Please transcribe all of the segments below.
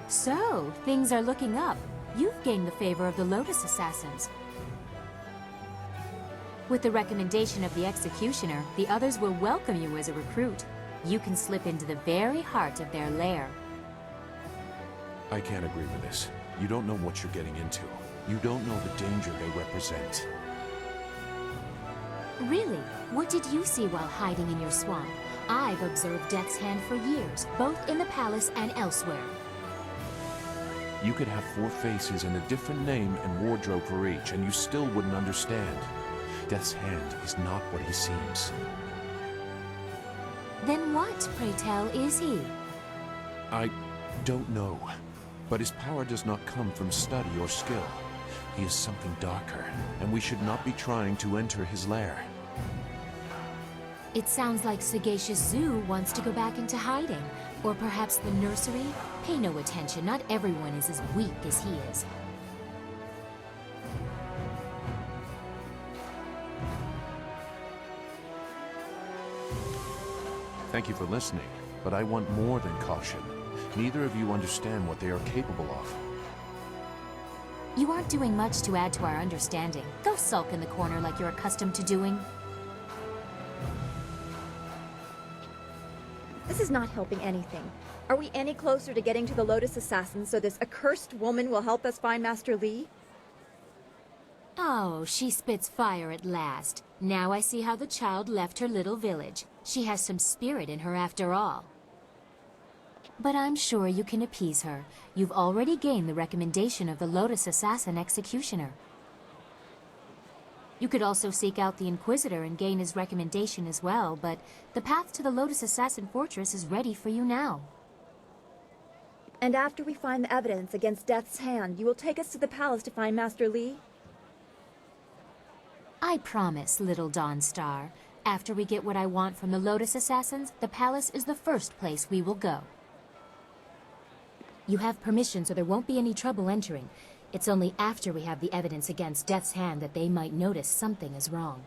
So, things are looking up. You've gained the favor of the Lotus Assassins. With the recommendation of the Executioner, the others will welcome you as a recruit. You can slip into the very heart of their lair. I can't agree with this. You don't know what you're getting into. You don't know the danger they represent. Really? What did you see while hiding in your swamp? I've observed Death's Hand for years, both in the palace and elsewhere. You could have 4 faces and a different name and wardrobe for each, and you still wouldn't understand. Death's Hand is not what he seems. Then what, pray tell, is he? I don't know. But his power does not come from study or skill. He is something darker, and we should not be trying to enter his lair. It sounds like Sagacious Zoo wants to go back into hiding. Or perhaps the nursery? Pay no attention, not everyone is as weak as he is. Thank you for listening, but I want more than caution. Neither of you understand what they are capable of. You aren't doing much to add to our understanding. Go sulk in the corner like you're accustomed to doing. This is not helping anything. Are we any closer to getting to the Lotus Assassins so this accursed woman will help us find Master Li? Oh, she spits fire at last. Now I see how the child left her little village. She has some spirit in her after all. But I'm sure you can appease her. You've already gained the recommendation of the Lotus Assassin Executioner. You could also seek out the Inquisitor and gain his recommendation as well, but the path to the Lotus Assassin Fortress is ready for you now. And after we find the evidence against Death's Hand, you will take us to the palace to find Master Li? I promise, little Dawnstar. After we get what I want from the Lotus Assassins, the palace is the first place we will go. You have permission, so there won't be any trouble entering. It's only after we have the evidence against Death's Hand that they might notice something is wrong.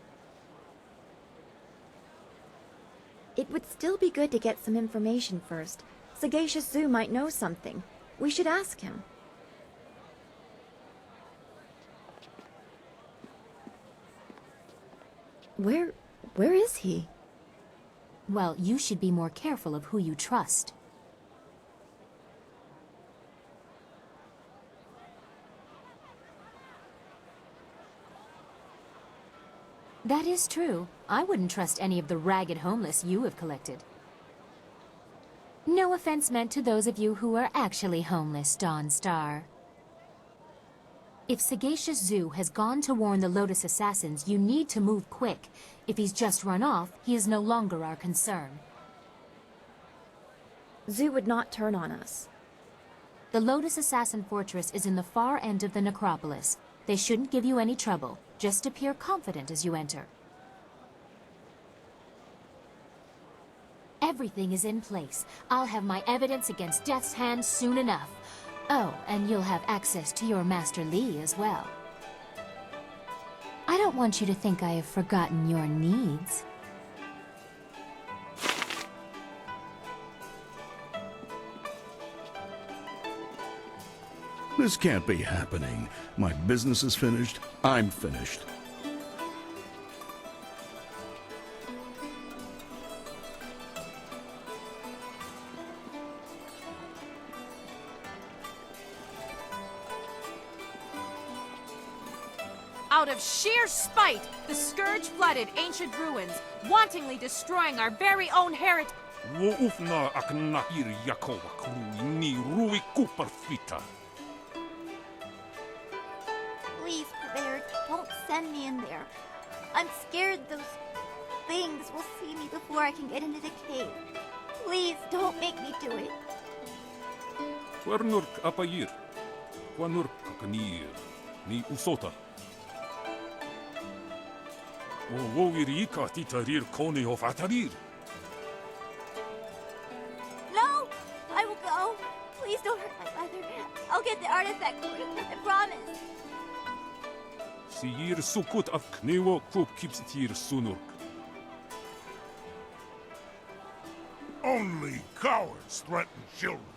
It would still be good to get some information first. Sagacious Zoo might know something. We should ask him. Where is he? Well, you should be more careful of who you trust. That is true. I wouldn't trust any of the ragged homeless you have collected. No offense meant to those of you who are actually homeless, Dawnstar. If Sagacious Zoo has gone to warn the Lotus Assassins, you need to move quick. If he's just run off, he is no longer our concern. Zoo would not turn on us. The Lotus Assassin Fortress is in the far end of the necropolis. They shouldn't give you any trouble. Just appear confident as you enter. Everything is in place. I'll have my evidence against Death's Hand soon enough. Oh, and you'll have access to your Master Li as well. I don't want you to think I have forgotten your needs. This can't be happening. My business is finished. I'm finished. Out of sheer spite, the Scourge flooded ancient ruins, wantonly destroying our very own heritage. Please, Purveyor, don't send me in there. I'm scared those things will see me before I can get into the cave. Please, don't make me do it. Warnurk apayir. Wanurk kakanir. Ni usota. Wowirika titarir koni of atarir. No! I will go. Please don't hurt my mother. I'll get the artifact for you. I promise. Siyir sukut of knewo kup keeps tir sunurk. Only cowards threaten children.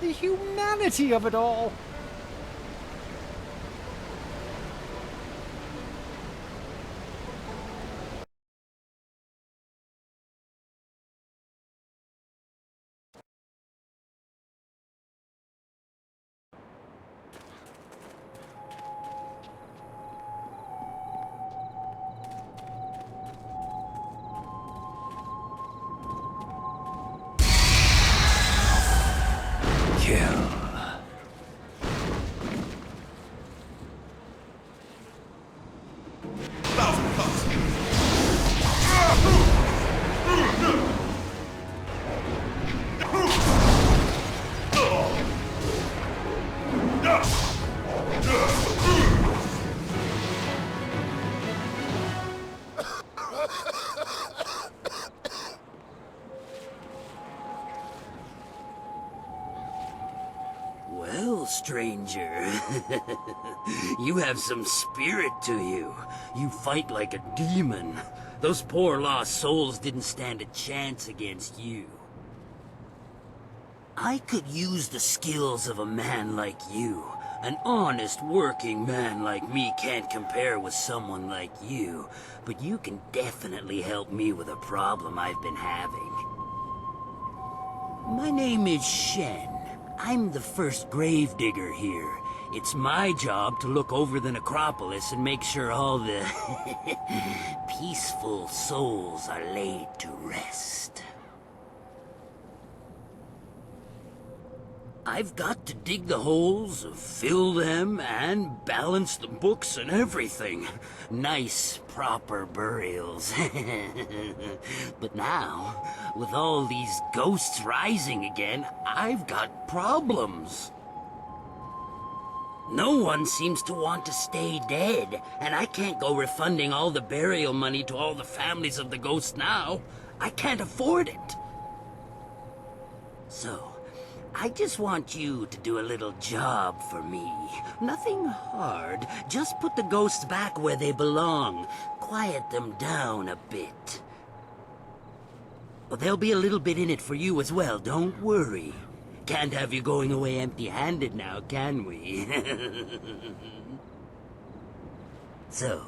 the humanity of it all! Well, stranger, you have some spirit to you. You fight like a demon. Those poor lost souls didn't stand a chance against you. I could use the skills of a man like you. An honest working man like me can't compare with someone like you, but you can definitely help me with a problem I've been having. My name is Shen. I'm the first gravedigger here. It's my job to look over the necropolis and make sure all the peaceful souls are laid to rest. I've got to dig the holes, fill them, and balance the books and everything. Nice, proper burials. But now, with all these ghosts rising again, I've got problems. No one seems to want to stay dead, and I can't go refunding all the burial money to all the families of the ghosts now. I can't afford it. So, I just want you to do a little job for me. Nothing hard. Just put the ghosts back where they belong. Quiet them down a bit. Well, there'll be a little bit in it for you as well, don't worry. Can't have you going away empty-handed now, can we? So,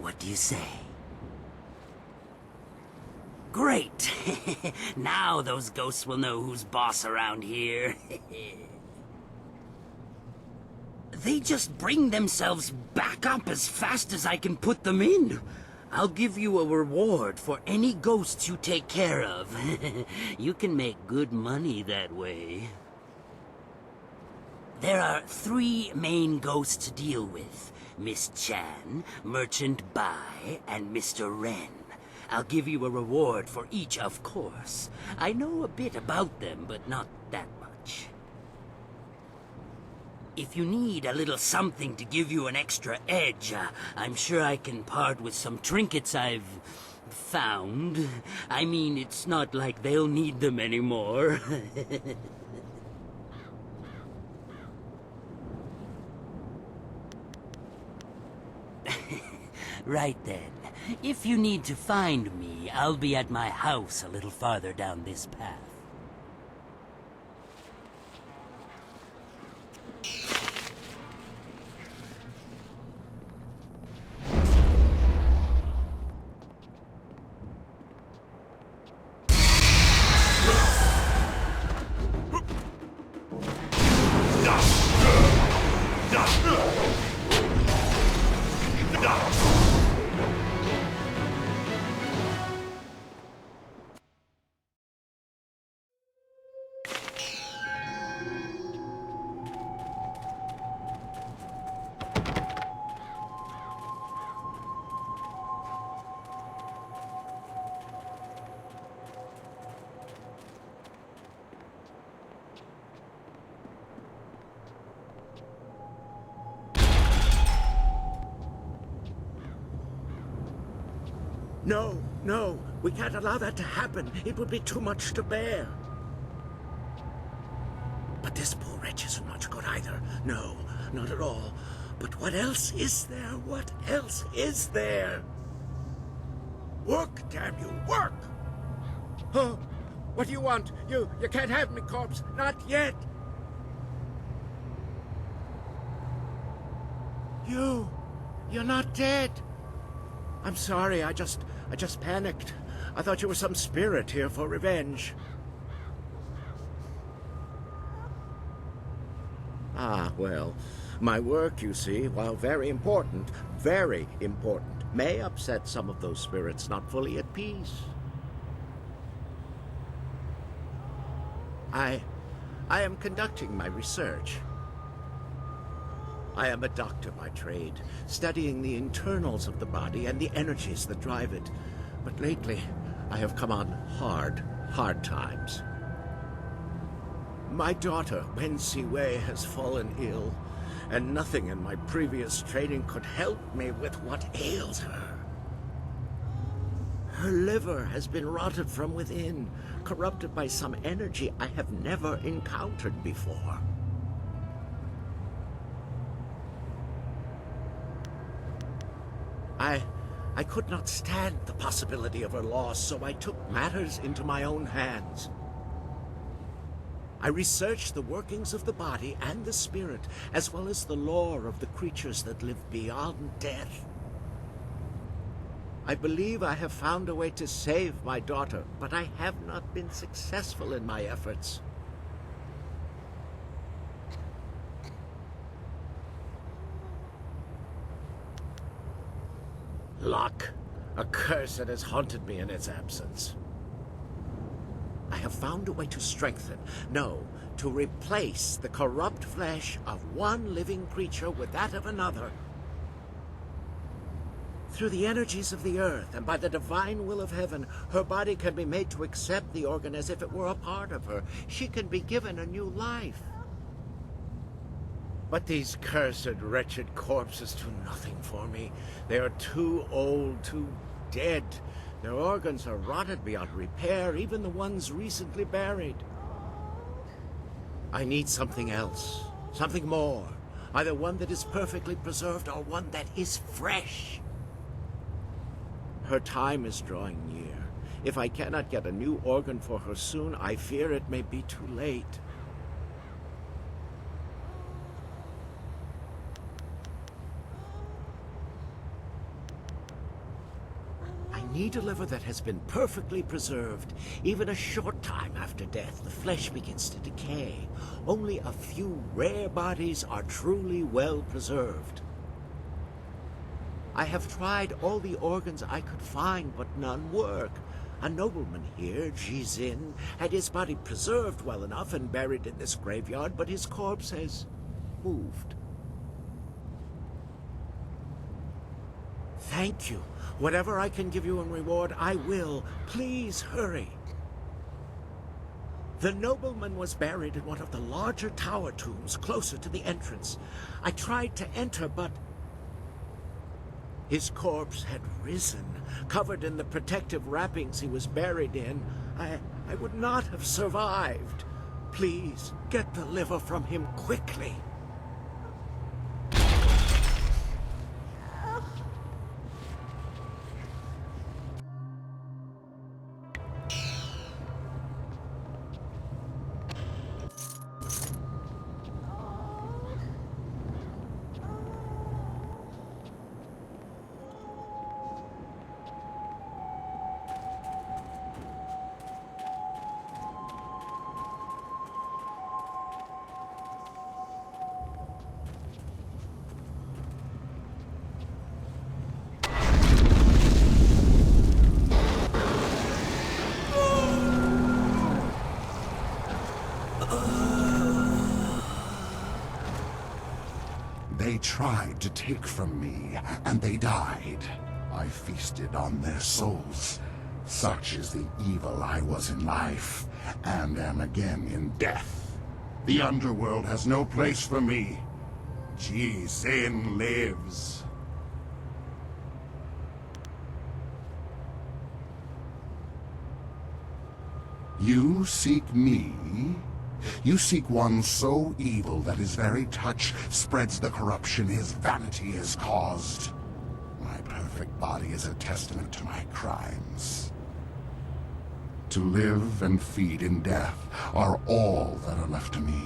what do you say? Great! Now those ghosts will know who's boss around here. They just bring themselves back up as fast as I can put them in. I'll give you a reward for any ghosts you take care of. You can make good money that way. There are 3 main ghosts to deal with. Miss Chan, Merchant Bai, and Mr. Ren. I'll give you a reward for each, of course. I know a bit about them, but not that much. If you need a little something to give you an extra edge, I'm sure I can part with some trinkets I've found. I mean, it's not like they'll need them anymore. Right then. If you need to find me, I'll be at my house a little farther down this path. No, no, we can't allow that to happen. It would be too much to bear. But this poor wretch isn't much good either. No, not at all. But what else is there? What else is there? Work, damn you, work! Oh, what do you want? You can't have me, corpse. Not yet. You're not dead. I'm sorry, I just panicked. I thought you were some spirit here for revenge. Ah, well, my work, you see, while very important, may upset some of those spirits not fully at peace. I am conducting my research. I am a doctor by trade, studying the internals of the body and the energies that drive it. But lately, I have come on hard times. My daughter, Wen Siwei, has fallen ill, and nothing in my previous training could help me with what ails her. Her liver has been rotted from within, corrupted by some energy I have never encountered before. I could not stand the possibility of her loss, so I took matters into my own hands. I researched the workings of the body and the spirit, as well as the lore of the creatures that live beyond death. I believe I have found a way to save my daughter, but I have not been successful in my efforts. Luck, a curse that has haunted me in its absence. I have found a way to strengthen, no, to replace the corrupt flesh of one living creature with that of another. Through the energies of the earth and by the divine will of heaven, her body can be made to accept the organ as if it were a part of her. She can be given a new life. But these cursed, wretched corpses do nothing for me. They are too old, too dead. Their organs are rotted beyond repair, even the ones recently buried. I need something else, something more. Either one that is perfectly preserved or one that is fresh. Her time is drawing near. If I cannot get a new organ for her soon, I fear it may be too late. I need a liver that has been perfectly preserved. Even a short time after death, the flesh begins to decay. Only a few rare bodies are truly well preserved. I have tried all the organs I could find, but none work. A nobleman here, Jizin, had his body preserved well enough and buried in this graveyard, but his corpse has moved. Thank you. Whatever I can give you in reward, I will. Please hurry. The nobleman was buried in one of the larger tower tombs closer to the entrance. I tried to enter, but his corpse had risen, covered in the protective wrappings he was buried in. I would not have survived. Please, get the liver from him quickly. They tried to take from me, and they died. I feasted on their souls. Such is the evil I was in life, and am again in death. The underworld has no place for me. Jizin lives. You seek me? You seek one so evil that his very touch spreads the corruption his vanity has caused. My perfect body is a testament to my crimes. To live and feed in death are all that are left to me.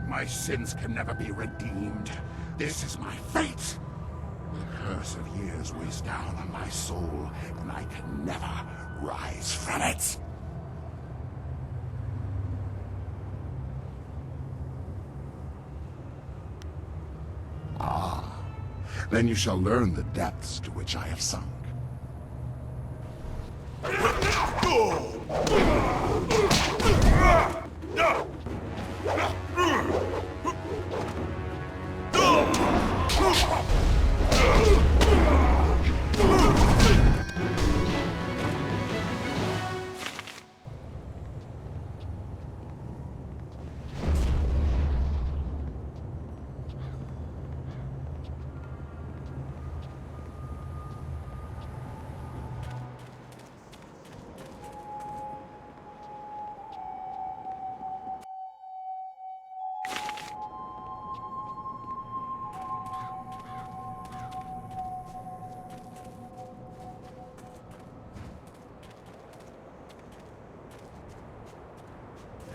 My sins can never be redeemed. This is my fate. The curse of years weighs down on my soul, and I can never rise from it. Ah, then you shall learn the depths to which I have sunk.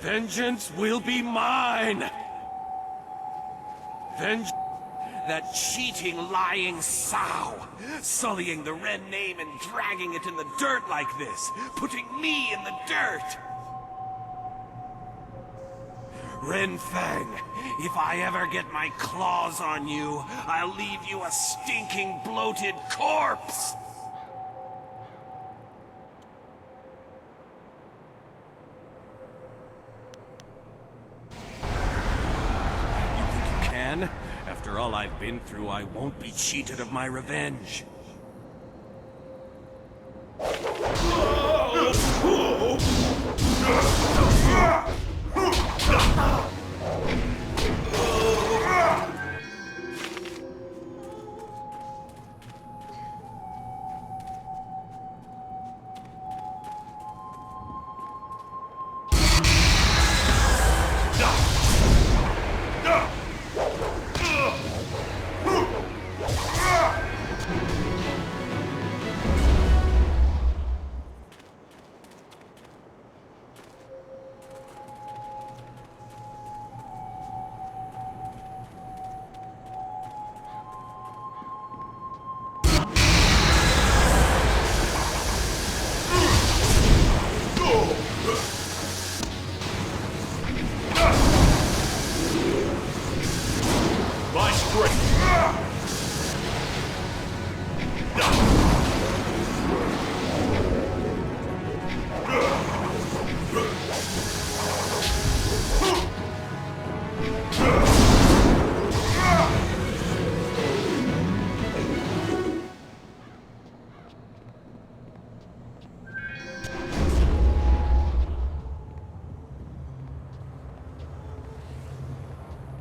Vengeance will be mine! That cheating, lying sow! Sullying the Ren name and dragging it in the dirt like this! Putting me in the dirt! Ren Fang, if I ever get my claws on you, I'll leave you a stinking, bloated corpse! After all I've been through, I won't be cheated of my revenge.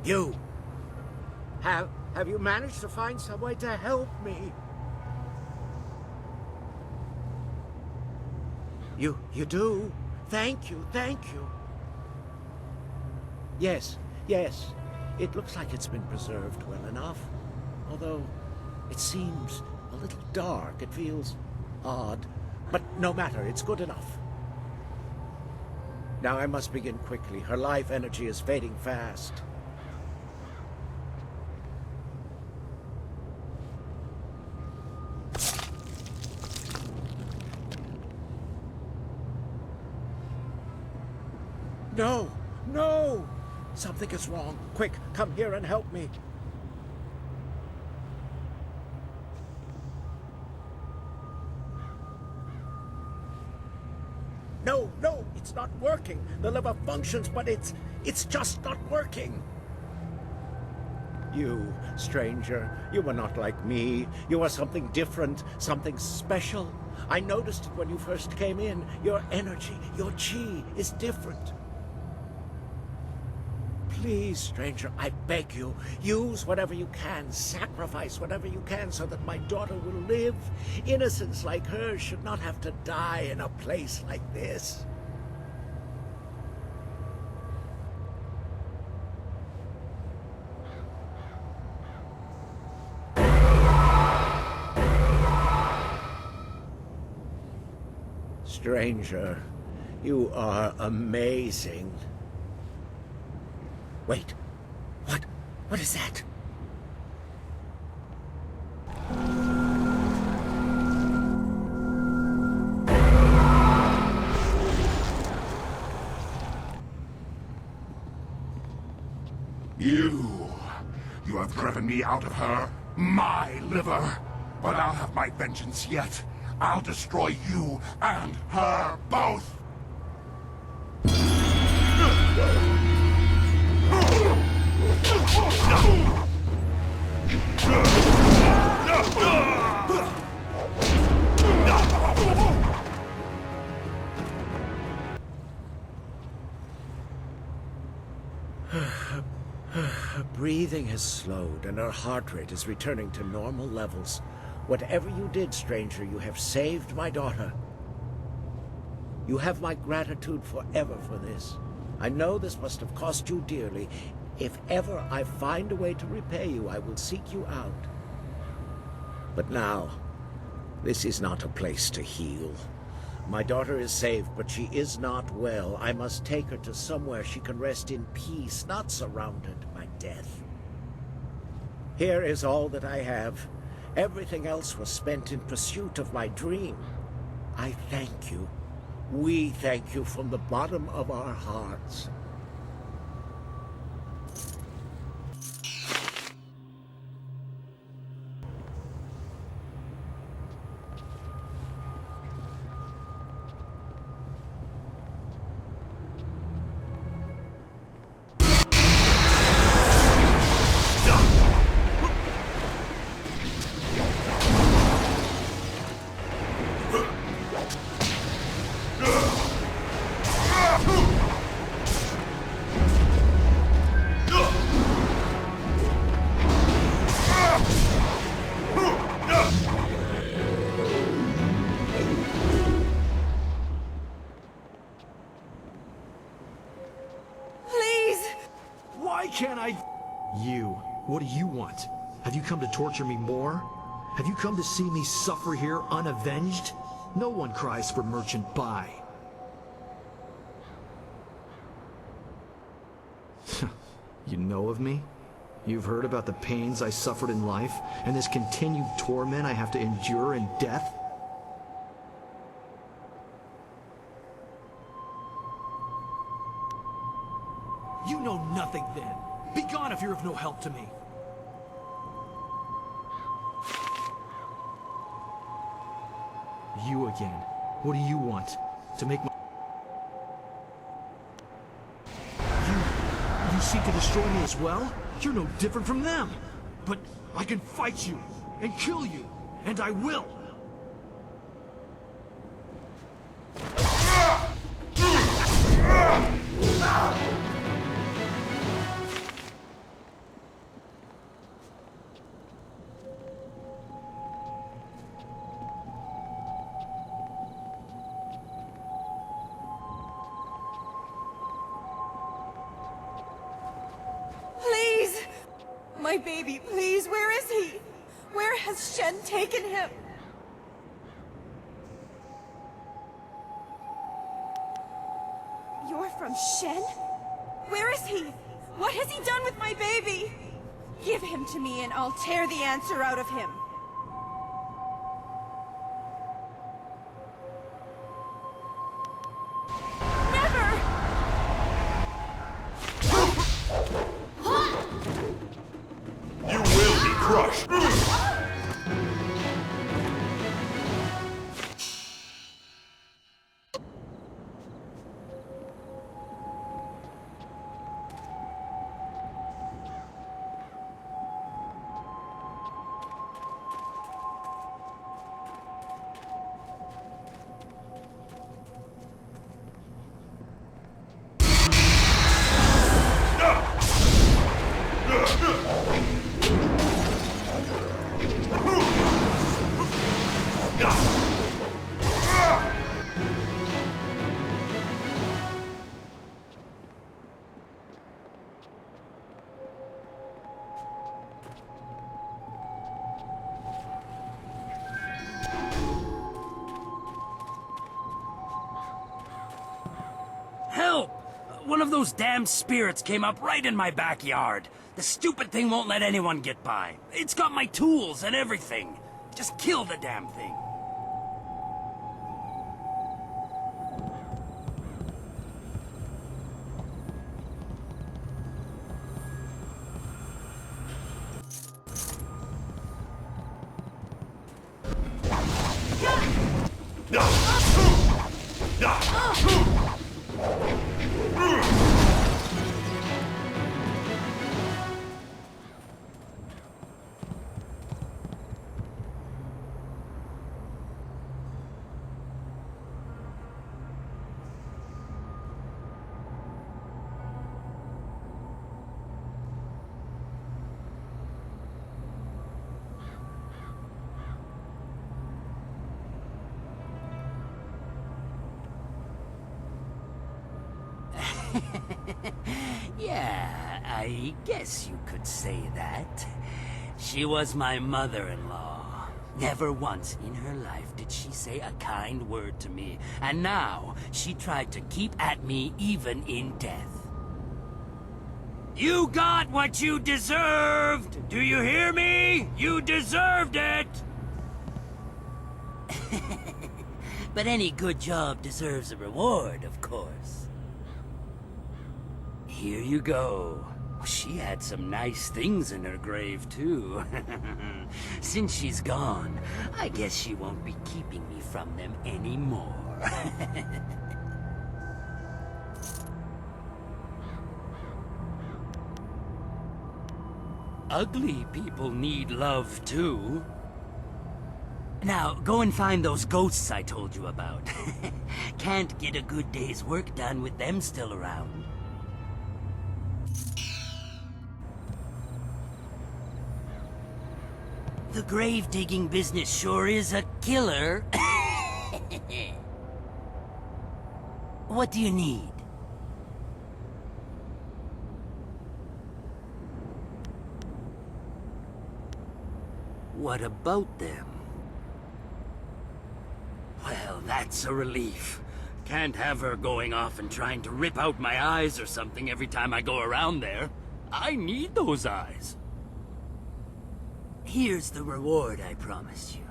You! Have you managed to find some way to help me? You do? Thank you, thank you. Yes. It looks like it's been preserved well enough. Although, it seems a little dark. It feels odd. But no matter, it's good enough. Now I must begin quickly. Her life energy is fading fast. No! Something is wrong. Quick, come here and help me. No, it's not working. The lever functions, but it's just not working. You, stranger, you are not like me. You are something different, something special. I noticed it when you first came in. Your energy, your chi is different. Please, stranger, I beg you, use whatever you can, sacrifice whatever you can so that my daughter will live. Innocents like her should not have to die in a place like this. Stranger, you are amazing. Wait, What is that? You have driven me out of her, my liver. But I'll have my vengeance yet. I'll destroy you and her both. Her breathing has slowed, and her heart rate is returning to normal levels. Whatever you did, stranger, you have saved my daughter. You have my gratitude forever for this. I know this must have cost you dearly. If ever I find a way to repay you, I will seek you out. But now, this is not a place to heal. My daughter is saved, but she is not well. I must take her to somewhere she can rest in peace, not surrounded by death. Here is all that I have. Everything else was spent in pursuit of my dream. I thank you. We thank you from the bottom of our hearts. What do you want? Have you come to torture me more? Have you come to see me suffer here unavenged? No one cries for merchant buy. You know of me? You've heard about the pains I suffered in life, and this continued torment I have to endure in death? You know nothing then. Be gone if you're of no help to me. You again. What do you want? To make my... You seek to destroy me as well? You're no different from them. But I can fight you and kill you, and I will. My baby, please, where is he? Where has Shen taken him? You're from Shen? Where is he? What has he done with my baby? Give him to me and I'll tear the answer out of him. One of those damn spirits came up right in my backyard. The stupid thing won't let anyone get by. It's got my tools and everything. Just kill the damn thing. Yeah, I guess you could say that. She was my mother-in-law. Never once in her life did she say a kind word to me, and now she tried to keep at me even in death. You got what you deserved! Do you hear me? You deserved it! But any good job deserves a reward, of course. Here you go. She had some nice things in her grave, too. Since she's gone, I guess she won't be keeping me from them anymore. Ugly people need love, too. Now, go and find those ghosts I told you about. Can't get a good day's work done with them still around. The grave-digging business sure is a killer. What do you need? What about them? Well, that's a relief. Can't have her going off and trying to rip out my eyes or something every time I go around there. I need those eyes. Here's the reward I promised you.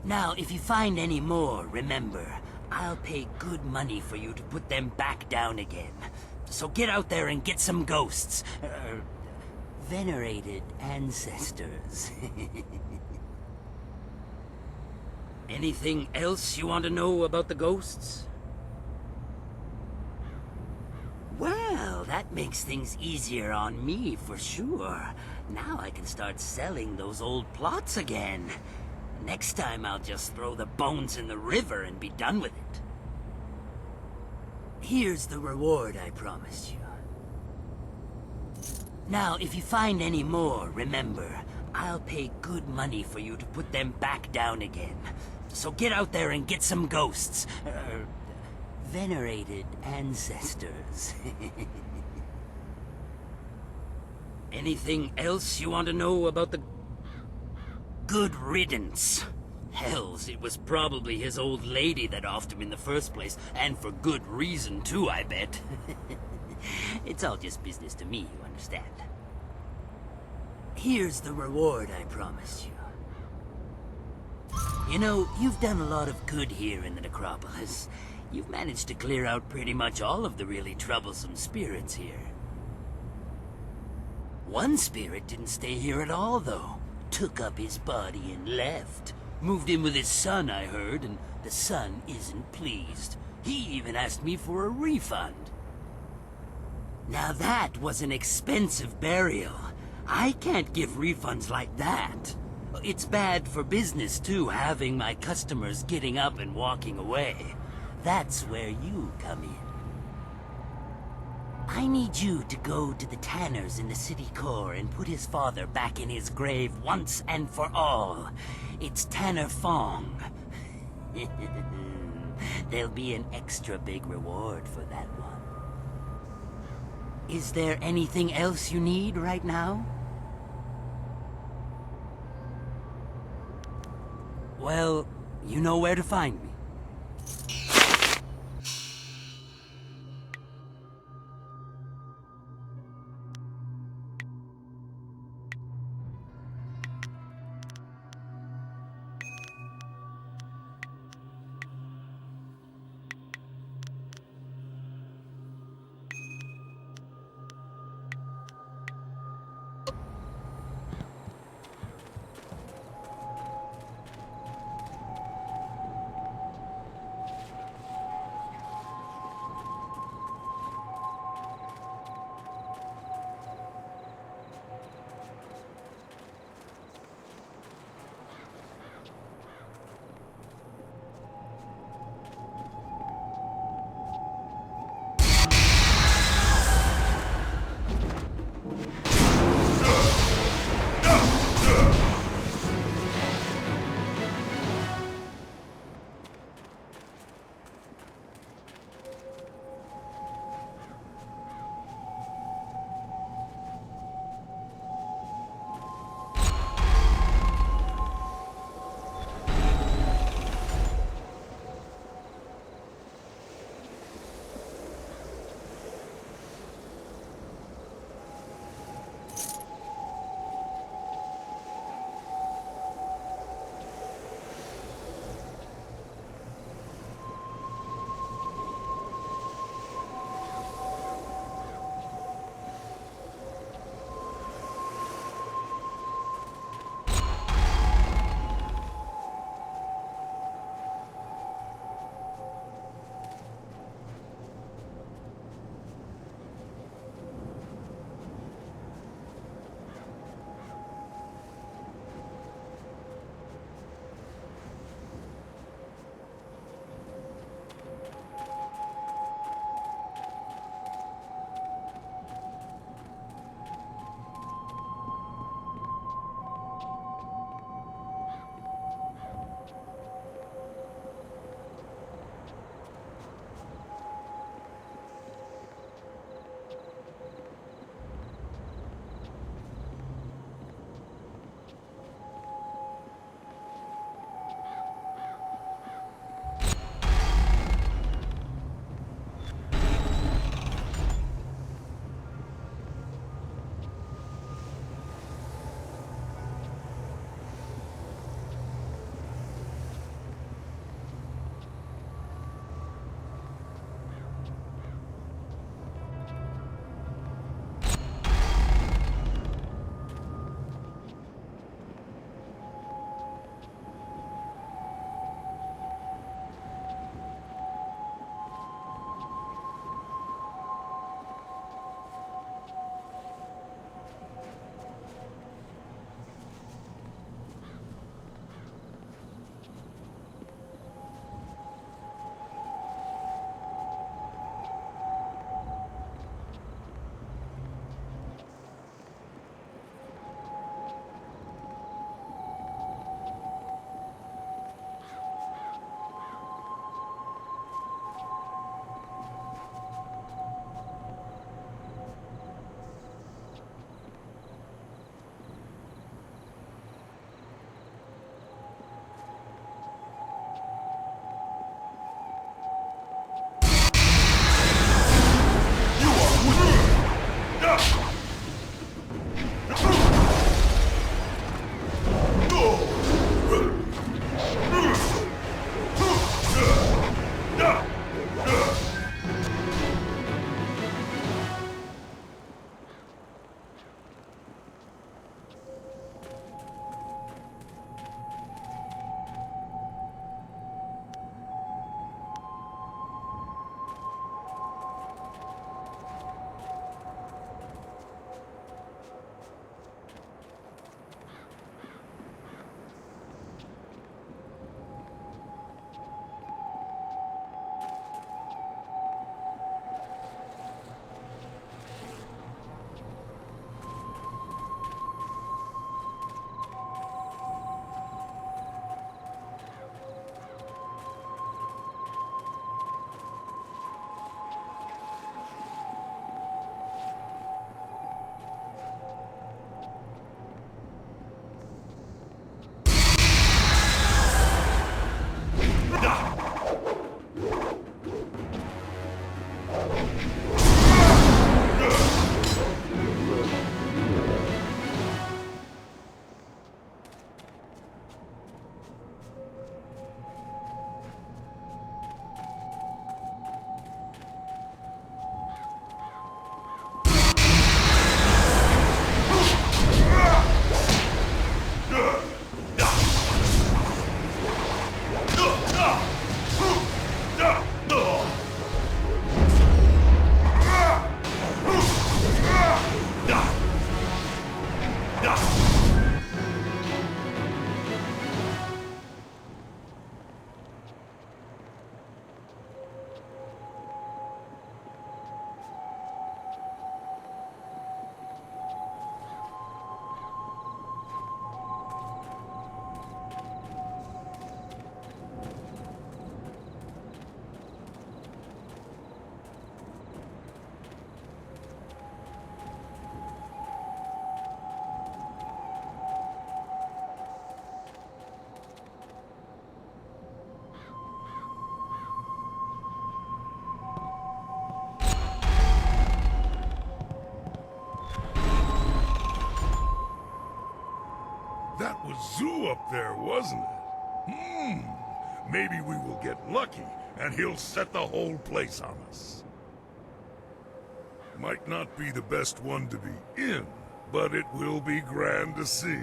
Now, if you find any more, remember, I'll pay good money for you to put them back down again. So get out there and get some ghosts. Venerated ancestors. Anything else you want to know about the ghosts? Well, that makes things easier on me, for sure. Now I can start selling those old plots again. Next time I'll just throw the bones in the river and be done with it. Here's the reward I promised you. Now, if you find any more, remember, I'll pay good money for you to put them back down again. So get out there and get some ghosts. Venerated ancestors. Anything else you want to know about the... Good riddance. Hells, it was probably his old lady that offed him in the first place, and for good reason too, I bet. It's all just business to me, you understand. Here's the reward I promised you. You know, you've done a lot of good here in the necropolis. You've managed to clear out pretty much all of the really troublesome spirits here. One spirit didn't stay here at all, though. Took up his body and left. Moved in with his son, I heard, and the son isn't pleased. He even asked me for a refund. Now that was an expensive burial. I can't give refunds like that. It's bad for business, too, having my customers getting up and walking away. That's where you come in. I need you to go to the Tanners in the city core and put his father back in his grave once and for all. It's Tanner Fong. There'll be an extra big reward for that one. Is there anything else you need right now? Well, you know where to find me. That was Zoo up there, wasn't it? Maybe we will get lucky, and he'll set the whole place on us. Might not be the best one to be in, but it will be grand to see.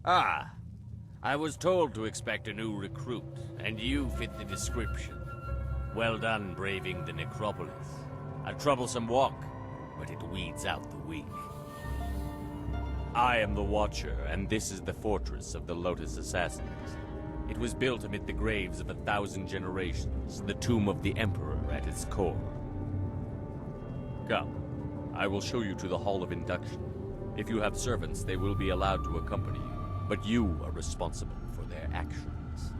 Ah, I was told to expect a new recruit, and you fit the description. Well done braving the necropolis. A troublesome walk, but it weeds out the weak. I am the Watcher, and this is the fortress of the Lotus Assassins. It was built amid the graves of 1,000 generations, the tomb of the Emperor at its core. Come, I will show you to the Hall of Induction. If you have servants, they will be allowed to accompany you. But you are responsible for their actions.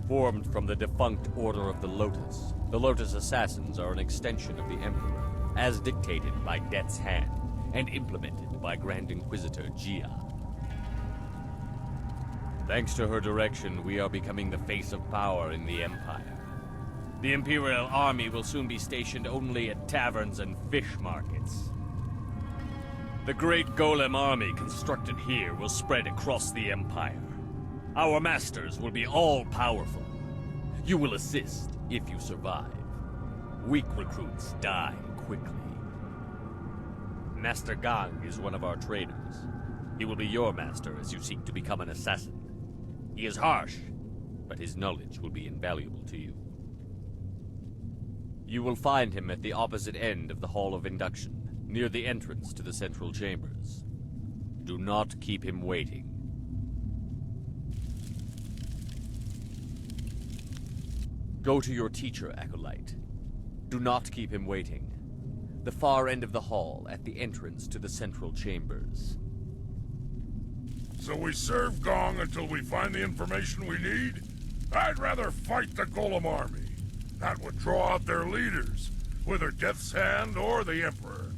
Formed from the defunct Order of the Lotus Assassins are an extension of the Emperor, as dictated by Death's Hand, and implemented by Grand Inquisitor Gia. Thanks to her direction, we are becoming the face of power in the Empire. The Imperial Army will soon be stationed only at taverns and fish markets. The great Golem army constructed here will spread across the Empire. Our masters will be all-powerful. You will assist if you survive. Weak recruits die quickly. Master Gang is one of our trainers. He will be your master as you seek to become an assassin. He is harsh, but his knowledge will be invaluable to you. You will find him at the opposite end of the Hall of Induction, near the entrance to the central chambers. Do not keep him waiting. Go to your teacher, Acolyte. Do not keep him waiting. The far end of the hall, at the entrance to the central chambers. So we serve Gong until we find the information we need? I'd rather fight the Golem army. That would draw out their leaders, whether Death's Hand or the Emperor.